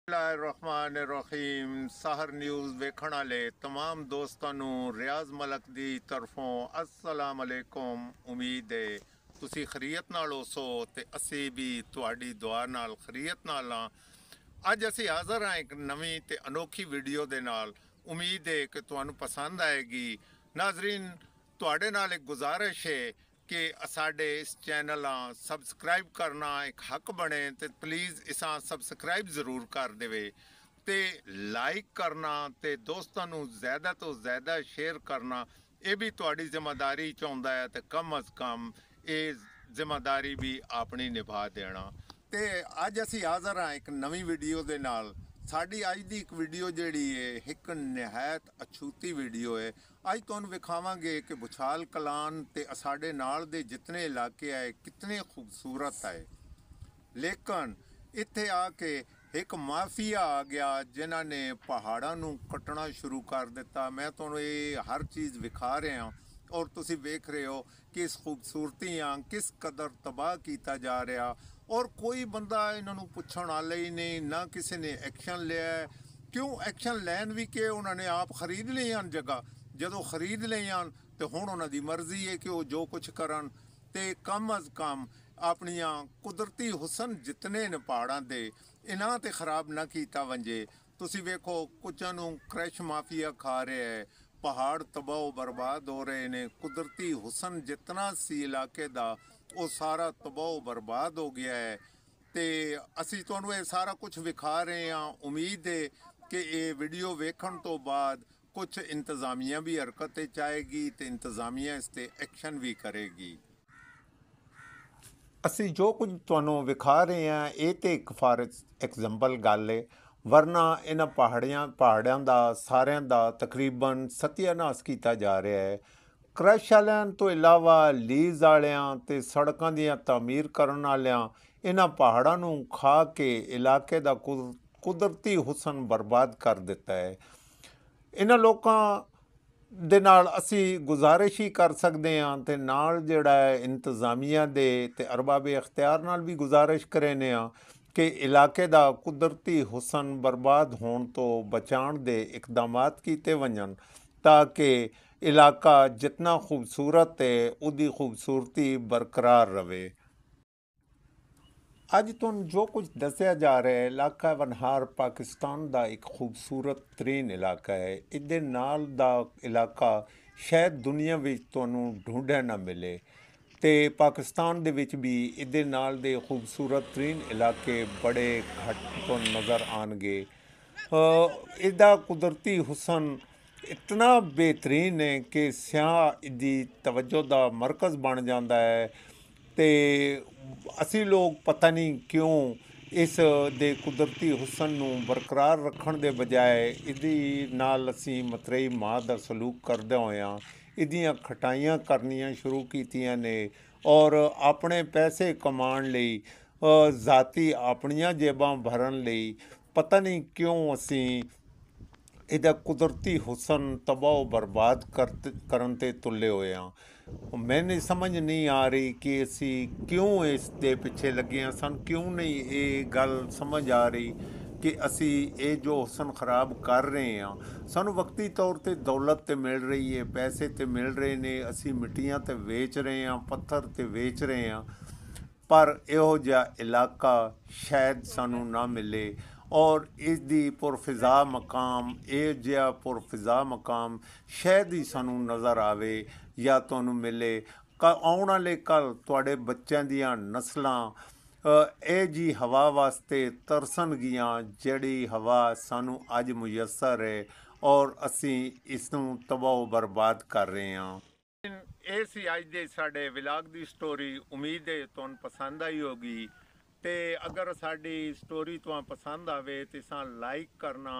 बिस्मिल्लाहिर्रहमानिर्रहीम सहर न्यूज़ वेखण वाले तमाम दोस्तों रियाज मलक दी तरफों अस्सलाम अलैकुम। उम्मीद है तुसी खरीयत नाल होसो ते असी भी तुहाडी दुआ नाल खरीयत नाल हाँ। अज असी हाज़र हाँ एक नवी ते अनोखी वीडियो दे नाल। उम्मीद है कि तुहानू पसंद आएगी। नाजरीन, तुहाडे नाल एक गुजारिश है कि साडे इस चैनल सबसक्राइब करना एक हक बने तो प्लीज़ इसा सबसक्राइब ज़रूर कर देवे ते लाइक करना ते दोस्तों ज़्यादा तो ज़्यादा शेयर करना ये भी तुहाडी जिम्मेदारी चाहुंदा है ते कम अज़ कम ये जिम्मेदारी भी अपनी निभा देना। ते अज असी हाज़र हाँ एक नवी वीडियो दे नाल। साड़ी अज की एक वीडियो जिहड़ी है एक नहायत अछूती वीडियो है। अज तुहानूं विखावांगे कि भुचाल कलान ते साडे नाल दे जितने इलाके है कितने खूबसूरत है, लेकिन इत्थे आके एक माफिया आ गया जिन्हां ने पहाड़ां नूं कटना शुरू कर दिता। मैं तुहानूं ये हर चीज़ विखा रहा और तुसी वेख रहे हो कि इस खूबसूरतियां किस कदर तबाह किया जा रहा और कोई बंदा इन्हों पुछण वाला ही नहीं, ना किसी ने एक्शन लिया। क्यों एक्शन लैन भी कि उन्होंने आप खरीद ली हैं जगह, जो खरीद ली हैं तो हुण उन्हां दी मर्जी है कि वो जो कुछ करन ते कम अज़ कम अपनिया कुदरती हुसन जितने ने पहाड़ां दे इन्हां ते खराब ना किया वंजे। तुसी वेखो कुछां नूं क्रैश माफिया खा रहा है, पहाड़ तबाह बर्बाद हो रहे ने, कुदरती हुसन जितना सी इलाके दा वो सारा तबाह बर्बाद हो गया है। तो असी तुहानूं ये सारा कुछ विखा रहे हैं। उम्मीद है कि ये वीडियो वेखण तो बाद कुछ इंतज़ामिया भी हरकत चाहेगी तो इंतज़ामिया इस ते एक्शन भी करेगी। असी जो कुछ तुहानूं विखा रहे हैं ये तो एक फॉर एग्जाम्पल गल है, वरना इन्हां पहाड़ियां दा सारियां दा तकरीबन सत्यानाश किया जा रहा है। क्रश वालियां तो इलावा लीज वालियां ते सड़कों दी तामीर करन वालियां इन्हां पहाड़ां नूं खा के इलाके दा कुदरती हुसन बर्बाद कर दिता है। इन्हां लोकां दे नाल असी गुजारिश ही कर सकते हाँ ते नाल जिहड़ा है इंतज़ामिया दे ते अरबाब इख्तियार नाल भी गुजारिश करेने हाँ कि इलाके दा कुदरती हुसन बर्बाद होने तो बचाण दे इकदामात कीते वंजन ताकि इलाका जितना खूबसूरत है उदी खूबसूरती बरकरार रहे। अज तुहानूं जो कुछ दसिया जा रहा है इलाका वनहार पाकिस्तान का एक खूबसूरत तरीन इलाका है। इहदे नाल दा इलाका शायद दुनिया विच तुहानूं ढूंढिया ना मिले ते पाकिस्तान दे विच भी इहदे नाल दे खूबसूरत तरीन इलाके बड़े घट तो नज़र आएंगे। इहदा कुदरती हुसन इतना बेहतरीन है कि सियाह इहदी तवज्जो दा मरकज़ बन जाता है। तो असी लोग पता नहीं क्यों इस दे कुदरती हुसन नूं बरकरार रखण दे बजाय इहदी नाल असी मतरेई मां दा सलूक करदे होया इहदियां खटाइयां करनियां शुरू कीतियां ने और अपने पैसे कमाण लई ज़ाती अपनियां जेबां भरन लई पता नहीं क्यों असी इहदा कुदरती हुसन तबाह बर्बाद करन ते तुले होए हाँ। मैंने समझ नहीं आ रही कि असी क्यों इस दे पिछे लगे हैं। सानूं क्यों नहीं ये गल समझ आ रही कि असी ये जो हुसन खराब कर रहे हैं। सानूं वक्ती तौर पर दौलत तो मिल रही है, पैसे तो मिल रहे ने, असी मिट्टियां तो वेच रहे हैं, पत्थर तो वेच रहे हैं, पर इहो जिहा इलाका शायद सानूं ना मिले और इसकी पुरफिज़ा मकाम ये जिहा पुरफिज़ा मकाम शायद ही सानूं नज़र आवे या तुहानूं मिले। आउण वाले कल तुहाडे बच्चों दियां नस्लां ਇਹ जी हवा वास्ते तरसनगियां जिहड़ी हवा सानूं अज मुयसर है और असी इसनूं तबाह बर्बाद कर रहे हैं। ये सी अज दे साडे विलाग दी स्टोरी। उम्मीद है तुहानूं पसंद आई होगी। तो अगर साडी स्टोरी तुहानूं पसंद आवे तो असां लाइक करना,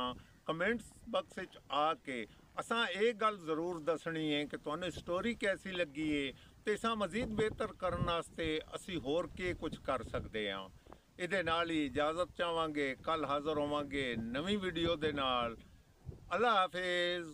कमेंट्स बक्स विच आके असां ये गल जरूर दसनी है कि तुहानूं स्टोरी कैसी लगी है तो असां मज़ीद बेहतर करने वास्ते असी होर के कुछ कर सकते हाँ। इहदे नाल ही इजाज़त चाहांगे, कल हाज़र होवांगे नवी वीडियो दे नाल। अल्लाह हाफिज़।